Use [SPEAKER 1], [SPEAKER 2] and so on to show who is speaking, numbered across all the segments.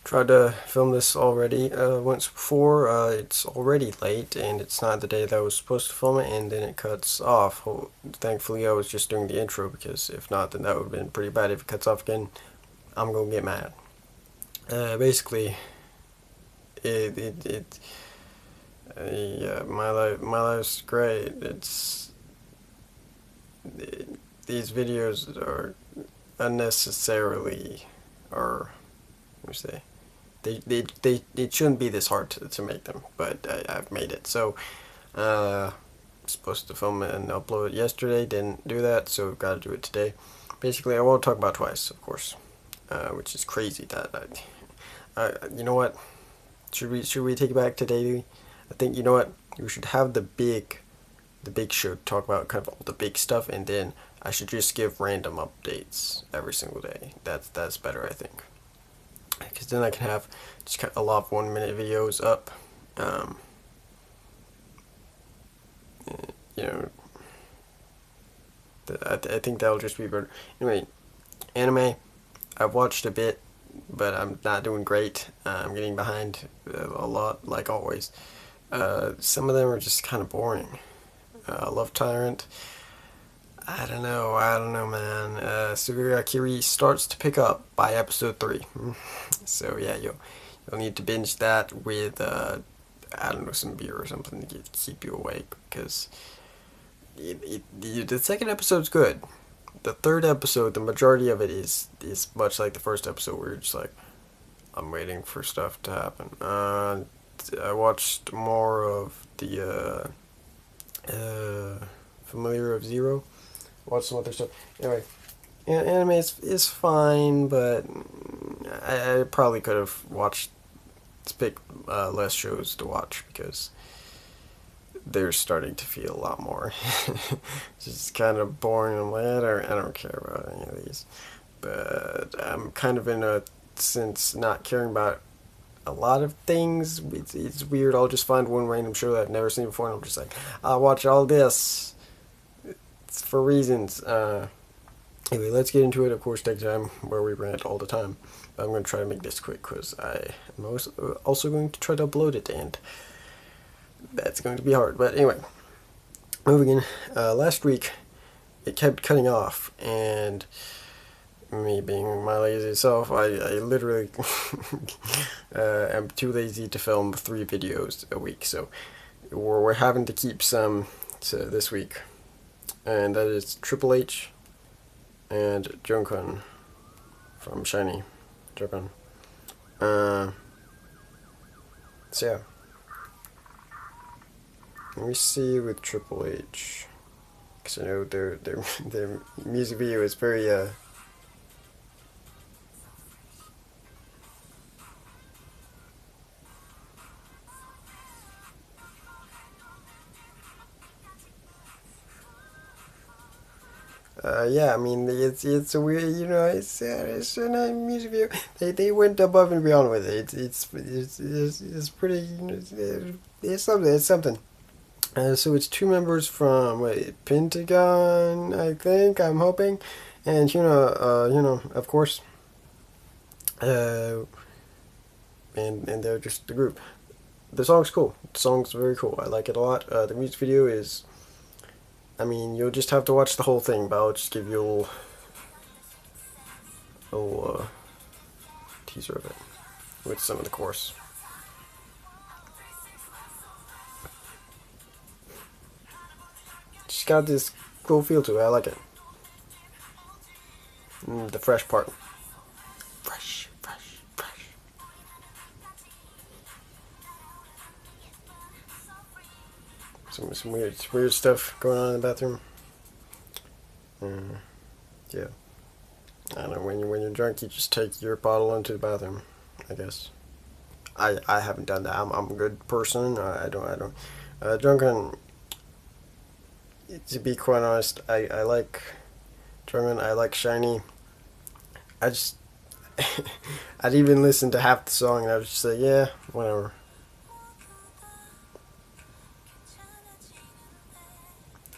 [SPEAKER 1] Tried to film this already once before. It's already late and it's not the day that I was supposed to film it, and then it cuts off. Well, thankfully, I was just doing the intro, because if not, then that would have been pretty bad. If it cuts off again, I'm gonna get mad. Basically, it yeah, my life's great. These videos are unnecessarily, or let me say, it shouldn't be this hard to make them, but I've made it. So, supposed to film it and upload it yesterday, didn't do that, so gotta do it today. Basically, I won't talk about it twice, of course, which is crazy. You know what? Should we take it back to daily? I think, you know what, we should have the big show, talk about kind of all the big stuff, and then I should just give random updates every single day. That's better, I think, because then I can have just kind of a lot of 1 minute videos up. Um, you know, I think that'll just be better. Anyway, anime, I've watched a bit, but I'm not doing great. I'm getting behind a lot, like always. Some of them are just kind of boring. Love Tyrant. I don't know, man. Sugura Kiri starts to pick up by episode 3. So yeah, you'll need to binge that with I don't know, some beer or something to keep you awake, because the second episode's good. The third episode, the majority of it is much like the first episode, where you're just like, I'm waiting for stuff to happen. I watched more of the Familiar of Zero. Watched some other stuff. Anyway, anime is fine, but I probably could have watched, pick less shows to watch, because they're starting to feel a lot more just kind of boring. I'm like, I don't care about any of these. But I'm kind of in a sense not caring about a lot of things. It's weird. I'll just find one random show that I've never seen before, and I'm just like, I'll watch all this. It's for reasons. Anyway, let's get into it. Of course, take time, where we rant all the time. But I'm going to try to make this quick, because I am also going to try to upload it, and that's going to be hard. But anyway, moving in. Last week, it kept cutting off, and me being my lazy self, I literally am too lazy to film 3 videos a week. So we're having to keep some to this week, and that is Triple H and Junkun from Shiny Japan. So yeah, let me see with Triple H, because I know their music video is very yeah, I mean, it's a weird, it's a nice music video. They went above and beyond with it. It's pretty, it's something. So it's 2 members from, Pentagon, I think, I'm hoping, and of course, uh, and they're just the group. The song's cool. The song's very cool. I like it a lot. The music video is, I mean, you'll just have to watch the whole thing, but I'll just give you a little teaser of it with some of the chorus. Just got this cool feel to it. I like it. The fresh part. Fresh. Some weird stuff going on in the bathroom. Yeah. I don't know, when you're drunk, you just take your bottle into the bathroom, I guess. I haven't done that. I'm a good person. I don't. Drunken. To be quite honest, I like Drunken. I like Shiny. I just I'd even listen to half the song, and I was just like, yeah, whatever.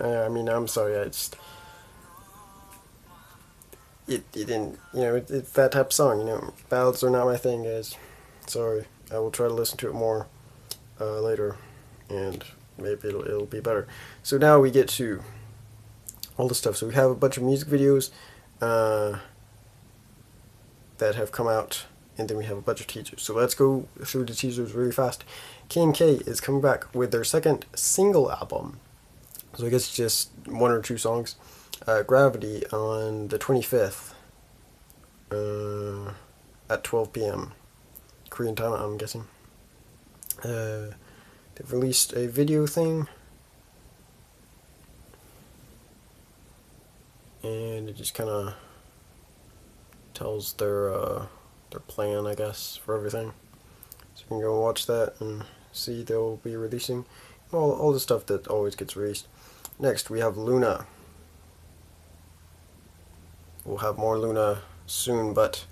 [SPEAKER 1] I mean, I'm sorry. It didn't, it's that type of song. Ballads are not my thing, guys. Sorry. I will try to listen to it more later, and maybe it'll be better. So now we get to all the stuff. So we have a bunch of music videos that have come out, and then we have a bunch of teasers. So let's go through the teasers really fast. K&K is coming back with their second single album. So I guess it's just one or two songs. Gravity on the 25th at 12 p.m. Korean time, I'm guessing. They've released a video thing, and it just kind of tells their plan, I guess, for everything. So you can go watch that and see they'll be releasing all the stuff that always gets released. Next, we have Loona. We'll have more Loona soon, but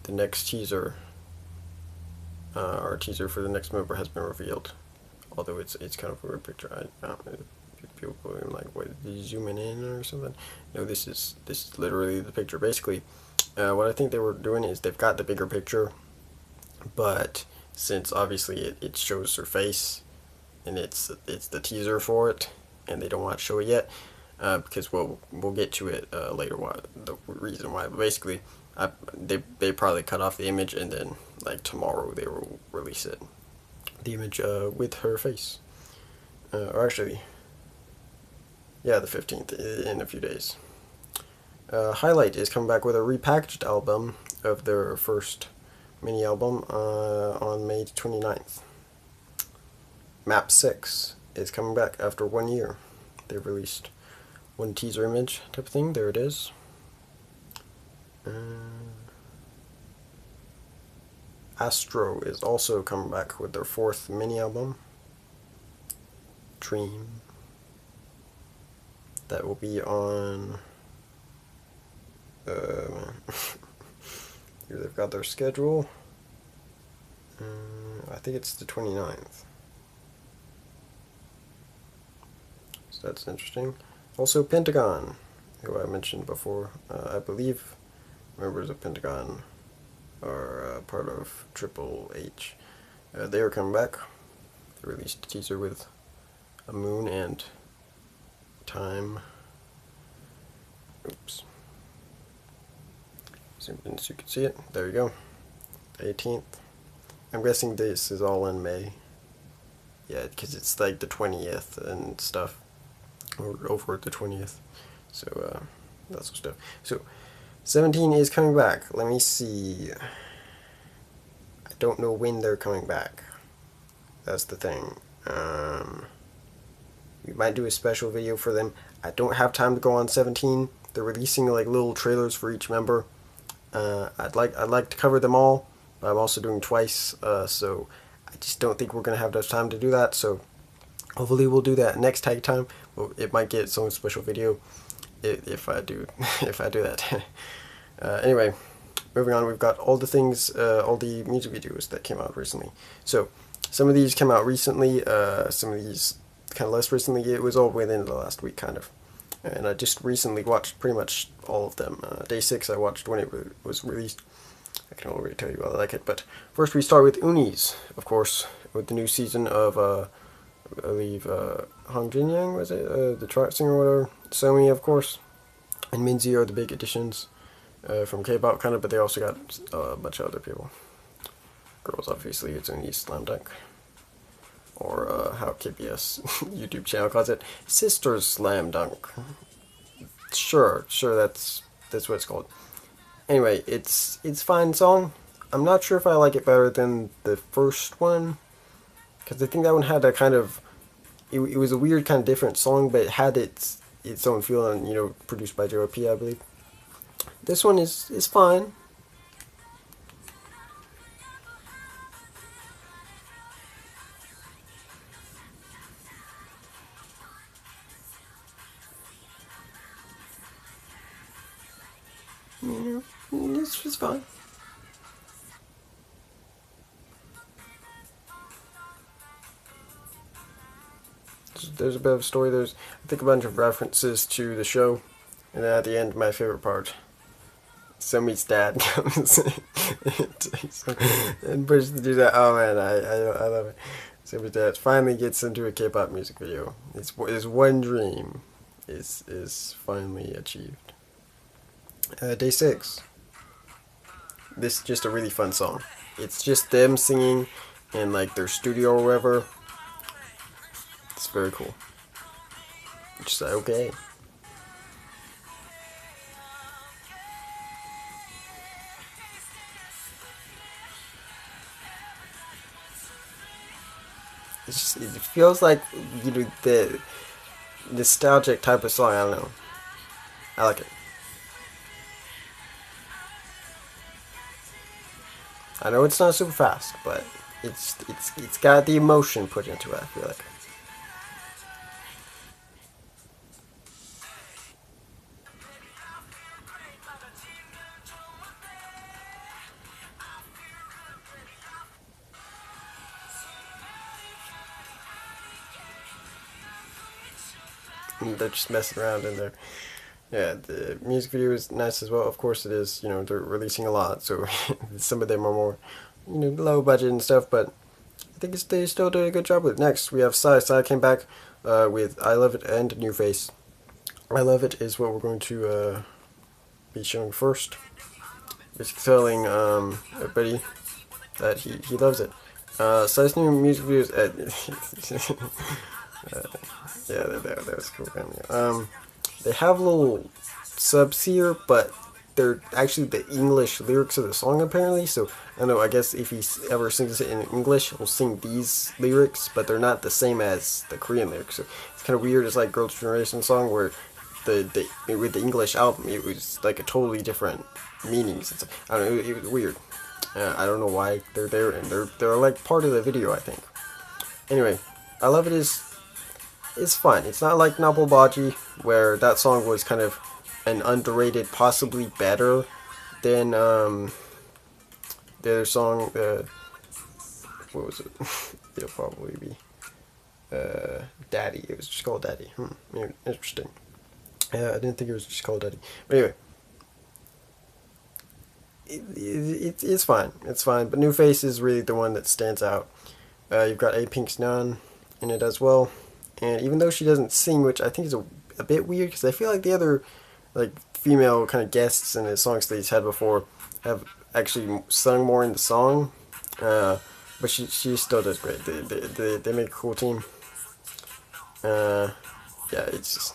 [SPEAKER 1] the next teaser, our teaser for the next member has been revealed. Although it's kind of a weird picture. People are like, "What? Did you zoom in or something?" No, this is literally the picture. Basically, what I think they were doing is they've got the bigger picture, but since obviously it shows her face, and it's the teaser for it, and they don't want to show it yet, because we'll get to it later. The reason why? But basically, they probably cut off the image, and then like tomorrow they will release it, the image with her face, or actually, yeah, the 15th, in a few days. Highlight is coming back with a repackaged album of their first mini album on May 29th. Map 6 is coming back after 1 year. They've released one teaser image type of thing. There it is. Astro is also coming back with their fourth mini album, Dream. That will be on here they've got their schedule. I think it's the 29th. So that's interesting. Also Pentagon, who I mentioned before. I believe members of Pentagon are part of Triple H. They are coming back. They released a teaser with a moon and time. Oops. Zoom in so you can see it. There you go. 18th. I'm guessing this is all in May. Yeah, because it's like the 20th and stuff. Or over the 20th. So, that's some stuff. So, 17 is coming back. Let me see. I don't know when they're coming back. That's the thing. We might do a special video for them. I don't have time to go on 17. They're releasing like little trailers for each member. I'd like to cover them all, but I'm also doing twice, so I just don't think we're gonna have enough time to do that. So hopefully we'll do that next tag time. Well, it might get its own special video if I do if I do that. Anyway, moving on. We've got all the things, all the music videos that came out recently. So some of these came out recently. Some of these kind of less recently. It was all within the last week, kind of. And I just recently watched pretty much all of them. Day 6 I watched when it was released. I can already tell you I like it. But first we start with Unis, of course, with the new season of, I believe, Hong Jin Yang, was it? The chart singer or whatever. Somi, of course. And Minzy are the big additions from K-pop, kind of, but they also got a bunch of other people. Girls, obviously, it's Unis Slam Dunk. Or how KBS YouTube channel calls it, Sisters Slam Dunk. Sure, that's what it's called. Anyway, it's fine song. I'm not sure if I like it better than the first one, because I think that one had a kind of, it was a weird kind of different song, but it had its own feel, and you know, produced by JYP, I believe. This one is fine. You know, it's fine. There's a bit of a story. There's, I think, a bunch of references to the show, and then at the end, my favorite part. Somebody's dad comes and pushes to do that. Oh man, I love it. Somebody's dad finally gets into a K-pop music video. His one dream is finally achieved. Day 6. This is just a really fun song. It's just them singing in like their studio or whatever. It's very cool. Just like, okay. It feels like, you know, the nostalgic type of song. I don't know. I like it. I know it's not super fast, but it's got the emotion put into it. I feel like. And they're just messing around in there. Yeah, the music video is nice as well. Of course it is. You know, they're releasing a lot, so some of them are more, you know, low budget and stuff. But I think they still did a good job with it. Next, we have Psy. Psy came back with I Love It and New Face. I Love It is what we're going to be showing first. Basically telling everybody that he loves it. Psy's new music videos yeah, that was cool. They have little subs here, but they're actually the English lyrics of the song apparently. So I don't know. I guess if he ever sings it in English, he'll sing these lyrics, but they're not the same as the Korean lyrics. So it's kind of weird. It's like Girls' Generation song where with the English album it was like a totally different meanings. I don't know. It was weird. I don't know why they're there, and they're like part of the video, I think. Anyway, I Love It is fun. It's not like Nabobaji, where that song was kind of an underrated, possibly better than the other song. What was it? It'll probably be Daddy. It was just called Daddy. Interesting. I didn't think it was just called Daddy. But anyway, it's fine. It's fine. But New Face is really the one that stands out. You've got A Pink's Nan in it as well. And even though she doesn't sing, which I think is a bit weird, because I feel like the other like female kind of guests in the songs that he's had before have actually sung more in the song, but she still does great. They make a cool team. Yeah, it's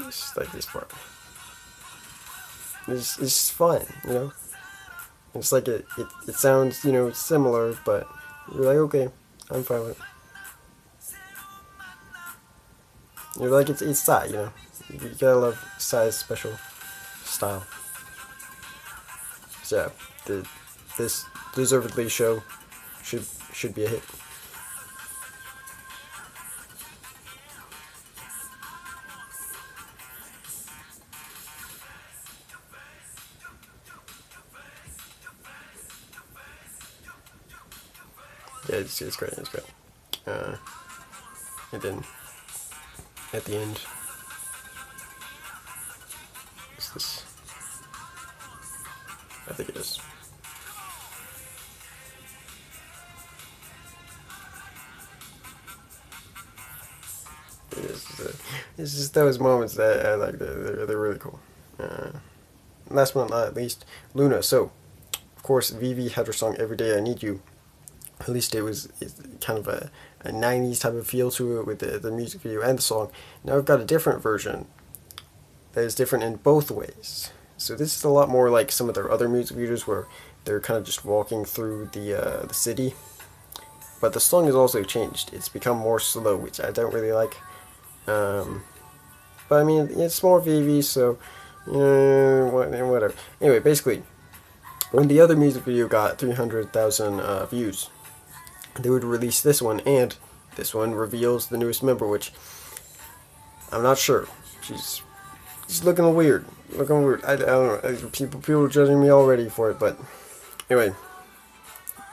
[SPEAKER 1] just like this part. It's just fun, you know. It's like it sounds, you know, similar, but you're like, okay, I'm fine with it. You're like, it's Psy, you know. You gotta love Psy's special style. So yeah, this deservedly show should be a hit. Yeah, it's great. It's great. And then at the end, is this? I think it is. It is. It's just those moments that I like. They're really cool. Last but not least, Loona. So, of course, Vivi had her song "Every Day I Need You." At least it's kind of a 90s type of feel to it with the music video and the song. Now I've got a different version that is different in both ways. So this is a lot more like some of their other music videos where they're kind of just walking through the city. But the song has also changed. It's become more slow, which I don't really like. But I mean, it's more VV, so whatever. Anyway, basically, when the other music video got 300,000 views, they would release this one, and this one reveals the newest member, which I'm not sure. She's looking weird. I don't know. People are judging me already for it, but anyway,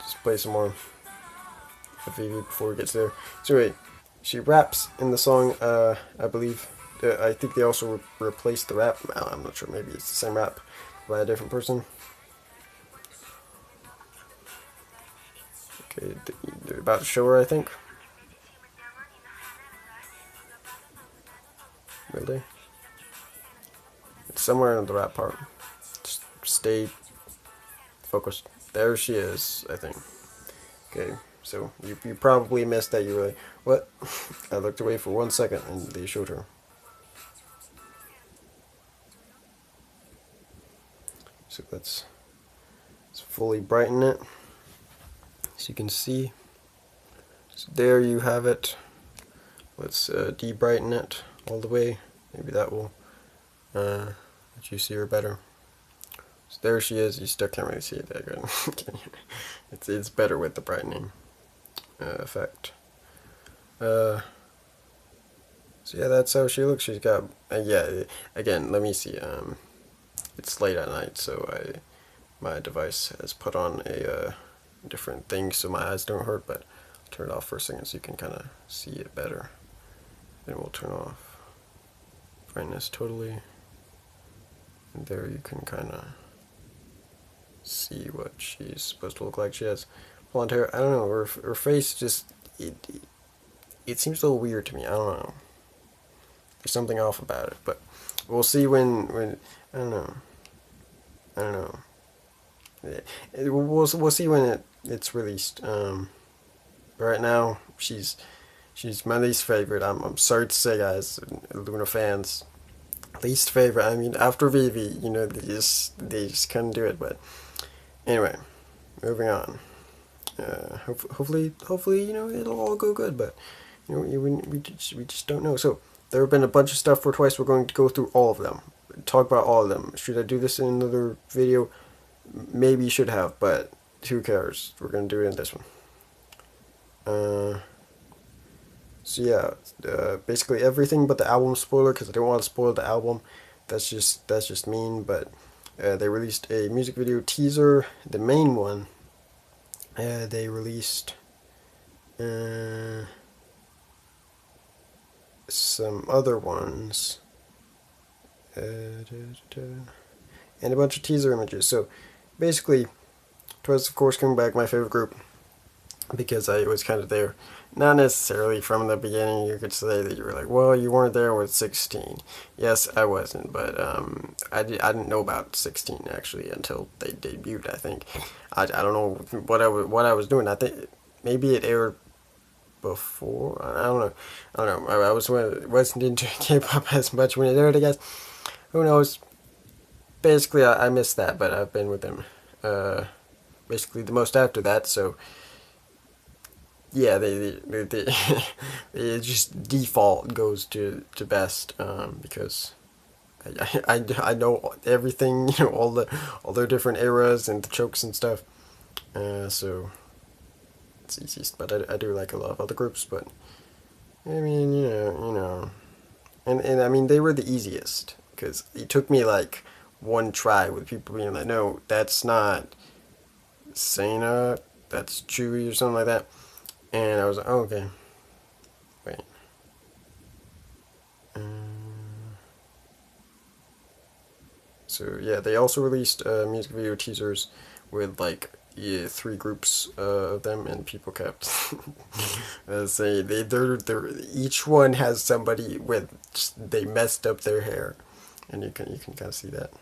[SPEAKER 1] just play some more of Vivi before it gets there. So anyway, she raps in the song. I believe. I think they also replaced the rap. I'm not sure. Maybe it's the same rap by a different person. Okay, they're about to show her, I think. Really? It's somewhere in the rap part. Just stay focused. There she is, I think. Okay, so you probably missed that. You were like, what? I looked away for 1 second and they showed her. So let's fully brighten it. So you can see. So there you have it. Let's de-brighten it all the way. Maybe that will let you see her better. So there she is. You still can't really see it that good. It's better with the brightening effect. So yeah, that's how she looks. She's got yeah. Again, let me see. It's late at night, so my device has put on a different thing so my eyes don't hurt. But I'll turn it off for a second so you can kind of see it better. Then we'll turn off brightness totally, and there you can kind of see what she's supposed to look like. She has blonde hair. I don't know. Her face just it seems a little weird to me. I don't know. There's something off about it, but we'll see when I don't know. I don't know. We'll see when it's released. Right now she's my least favorite. I'm sorry to say, guys, Loona fans, least favorite. I mean, after Vivi, you know, they just couldn't do it. But anyway, moving on. Hopefully, you know, it'll all go good. But you know, we just don't know. So there have been a bunch of stuff for Twice. We're going to go through all of them, talk about all of them. Should I do this in another video? Maybe you should have, but who cares? We're going to do it in this one. So yeah, basically everything but the album spoiler, because I don't want to spoil the album. That's just mean. But they released a music video teaser, the main one. They released some other ones, and a bunch of teaser images. So basically, Twice, of course, coming back, my favorite group, because I was kind of there. Not necessarily from the beginning. You could say that you were like, well, you weren't there with 16. Yes, I wasn't, but I didn't know about 16 actually until they debuted. I think I don't know what I was doing. I think maybe it aired before. I don't know. I wasn't into K-pop as much when it aired, I guess. Who knows? Basically, I missed that, but I've been with them basically the most after that. So yeah, they it just default goes to best because I know everything, you know, all their different eras and the chokes and stuff. So it's easiest, but I do like a lot of other groups. But I mean, you know, and I mean, they were the easiest because it took me like one try with people being like, no, that's not Sana, that's Chewy or something like that. And I was like, oh, okay. Wait. So yeah, they also released music video teasers with like 3 groups of them, and people kept say they're each one has somebody with they messed up their hair, and you can kind of see that.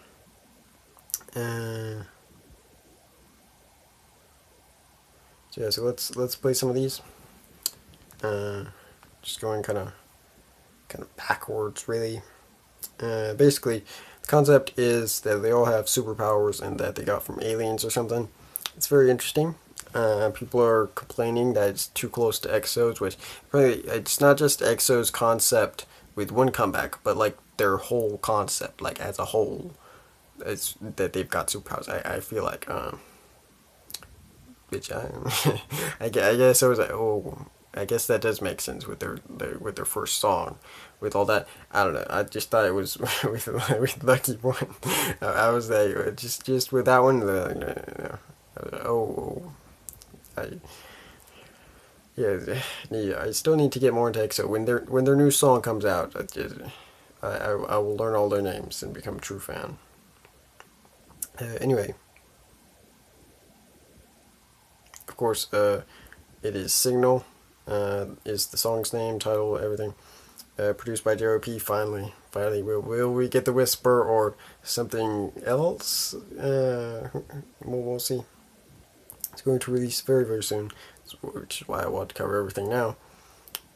[SPEAKER 1] So yeah, so let's play some of these. Just going kind of backwards, really. Basically, the concept is that they all have superpowers and that they got from aliens or something. It's very interesting. People are complaining that it's too close to EXO's, which really, it's not just EXO's concept with one comeback, but like their whole concept, like as a whole, it's that they've got superpowers. I feel like, which I guess I was like, oh, I guess that does make sense with their first song, with all that. I don't know. I just thought it was with Lucky One. I was like, just with that one. Oh, Yeah, yeah, I still need to get more into EXO. When their new song comes out, I will learn all their names and become a true fan. Anyway, of course, it is Signal. Is the song's name, title, everything. Produced by JYP. Finally, will we get the Whisper or something else? We'll see. It's going to release very soon, which is why I want to cover everything now.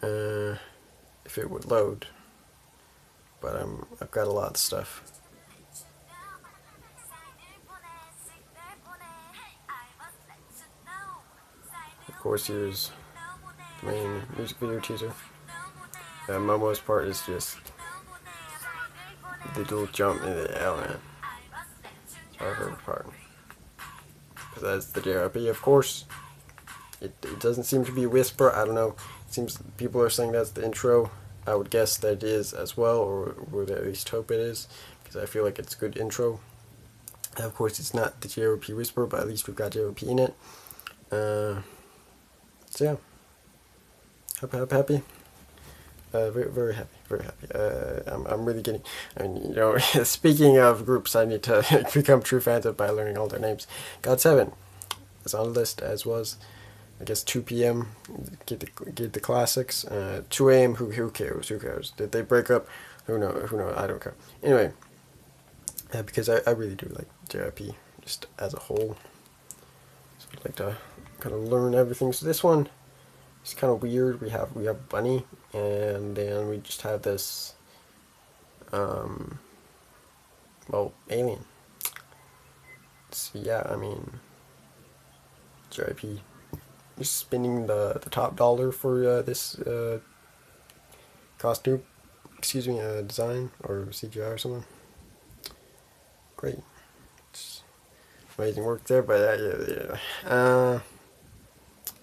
[SPEAKER 1] If it would load, but I've got a lot of stuff. Of course, here's the main music video teaser. Momo's part is just the little jump in the element. It's our favorite part. Because that's the JRP, of course. It doesn't seem to be a whisper. I don't know. It seems people are saying that's the intro. I would guess that it is as well, or would at least hope it is, because I feel like it's a good intro. Of course, it's not the JRP whisper, but at least we've got JRP in it. So yeah, happy. Very happy. I'm really getting. I mean, you know, speaking of groups, I need to become true fans of by learning all their names. GOT7 is on the list, as was, I guess, 2 p.m. Get the classics. 2 a.m. Who cares? Who cares? Did they break up? Who knows? I don't care. Anyway, because I really do like JYP just as a whole. So I'd like to kind of learn everything. So this one. It's kind of weird. We have Bunny, and then we just have this, well, alien. So yeah, I mean, JYP is spending the top dollar for this costume, design or CGI or something. Great, it's amazing work there. But yeah.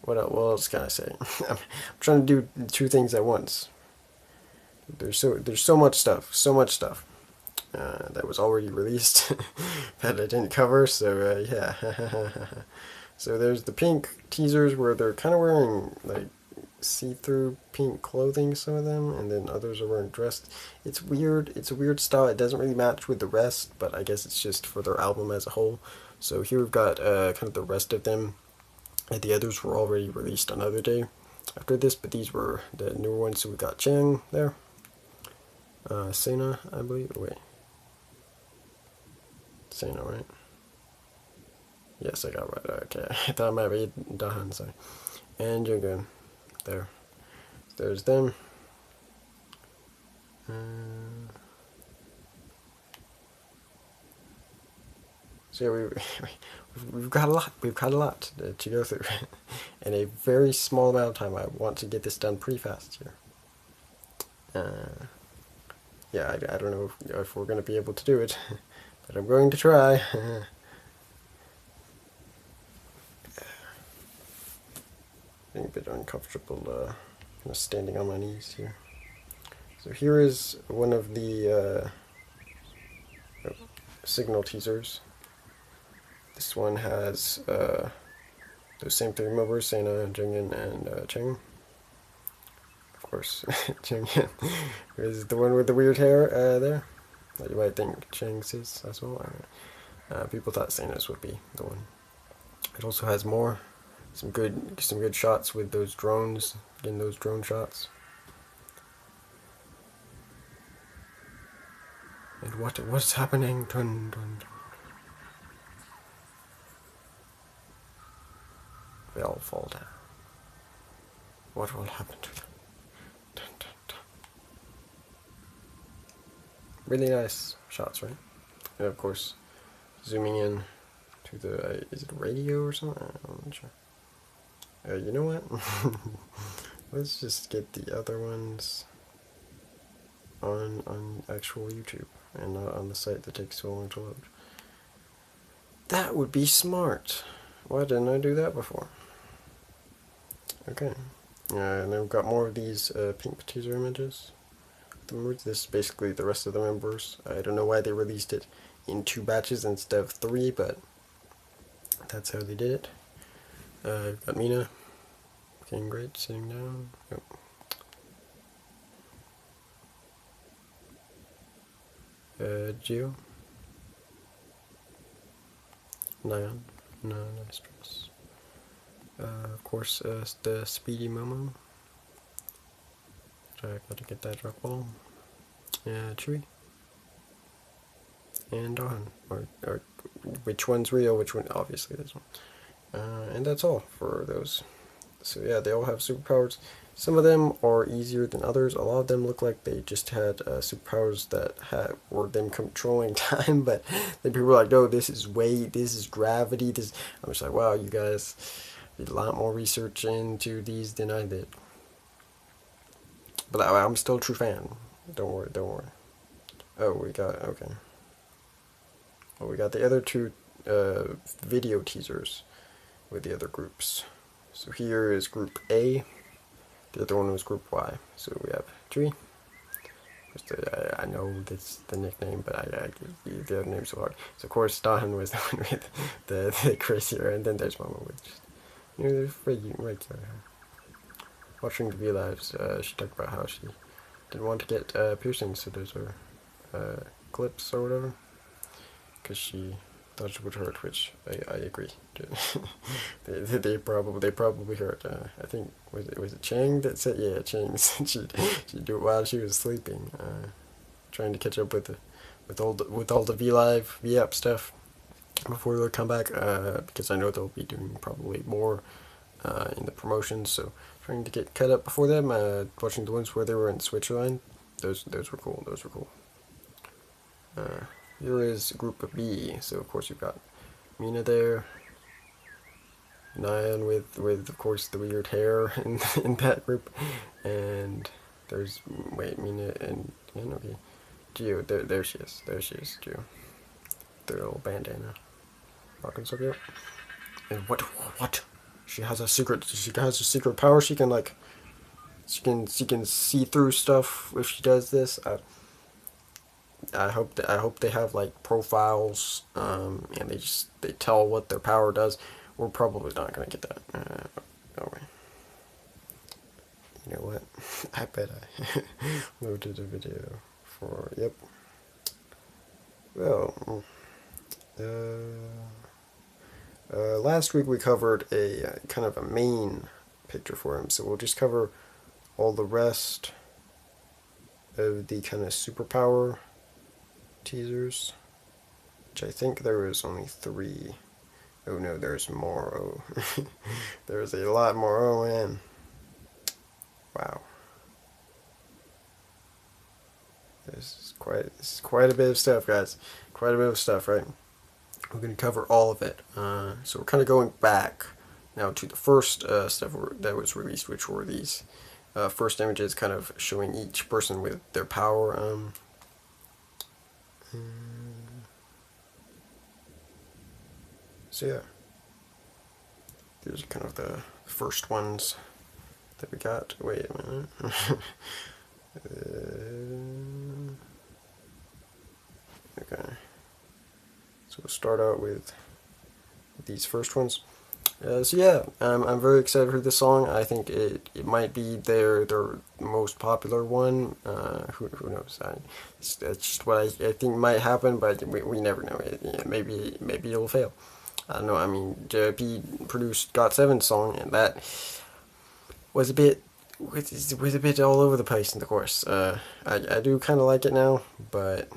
[SPEAKER 1] What else can I say? I'm trying to do 2 things at once. There's so much stuff that was already released that I didn't cover. So yeah. So there's the pink teasers where they're kind of wearing like see-through pink clothing, some of them, and then others are wearing dressed. It's weird. It's a weird style. It doesn't really match with the rest, but I guess it's just for their album as a whole. So here we've got kind of the rest of them. The others were already released another day after this, but these were the newer ones. So we got Chang there, Sena, I believe. Wait, Sena, right? Yes, I got it right. Okay, I thought it might be Dahan, sorry. And Jungkook there. There's them. So yeah, we've got a lot. We've got a lot to go through in a very small amount of time. I want to get this done pretty fast here. Yeah, I don't know if we're going to be able to do it, but I'm going to try. Being a bit uncomfortable standing on my knees here. So here is one of the signal teasers. This one has those same 3 members, Sena, Jungin, and Chang. Of course, Jungin is the one with the weird hair there. That you might think Chang's is as well. People thought Sena's would be the one. It also has some good shots with those drones, getting those drone shots. And what's happening? Dun, dun, dun. They all fall down. What will happen to them? Dun, dun, dun. Really nice shots, right? And of course, zooming in to the is it a radio or something? I'm not sure. You know what? Let's just get the other ones on actual YouTube and not on the site that takes so long to load. That would be smart. Why didn't I do that before? Okay. And then we've got more of these pink teaser images. This is basically the rest of the members. I don't know why they released it in 2 batches instead of 3, but that's how they did it. We've got Mina, looking great, sitting down. Yep. Geo. Nyan. No, nice dress. Of course, the Speedy Momo. I gotta get that rock ball. Chewy. And Dawn. Or which one's real, which one? Obviously this one. And that's all for those. So yeah, they all have superpowers. Some of them are easier than others. A lot of them look like they just had superpowers that were them controlling time, but then people were like, no, this is weight, this is gravity, this. I'm just like, wow, you guys did a lot more research into these than I did. But I'm still a true fan. Don't worry, don't worry. Oh, okay. Well, we got the other two video teasers with the other groups. So here is group A. The other one was group Y. So we have Tree. I know that's the nickname, but I give the other names so hard. So of course Dawn was the one with the crazier, and then there's Mama with just, you know, there's regular. Watching the V-Lives, she talked about how she didn't want to get piercings, so those are clips or whatever, because she thought it would hurt, which I agree. they probably hurt. I think was it Chang that said, yeah, Chang said she'd do it while she was sleeping, trying to catch up with all the V-Live V-App stuff before they'll come back, because I know they'll be doing probably more in the promotions, so trying to get caught up before them. Watching the ones where they were in Switzerland, those were cool. Here is group B. So of course you've got Mina there, Nyan with of course the weird hair in that group, and there's Mina and okay, Geo. There she is, Geo. Their little bandana, rocking so cute. And what? She has a secret power. She can see through stuff if she does this. I hope they have like profiles, and they tell what their power does. We're probably not gonna get that. Okay. You know what? I bet I loaded a video for. Yep. Well, last week we covered a kind of a main picture for him, so we'll just cover all the rest of the kind of superpower teasers, which I think there was only 3. Oh no, there's more. Oh, there's a lot more. Oh man, wow, this is quite a bit of stuff, guys. Quite a bit of stuff, right? We're going to cover all of it. So we're kind of going back now to the first stuff that was released, which were these first images kind of showing each person with their power. So yeah, these are kind of the first ones that we got. Wait a minute. Okay. So we'll start out with these first ones. So yeah, I'm very excited for this song. I think it might be their most popular one. Who knows? That's just what I think might happen, but we never know. Maybe it'll fail. I don't know. I mean, JYP produced GOT7's song, and that was a bit all over the place in the chorus. I do kind of like it now, but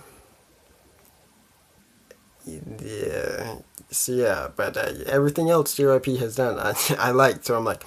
[SPEAKER 1] yeah. So yeah, but everything else JYP has done, I like. So I'm like.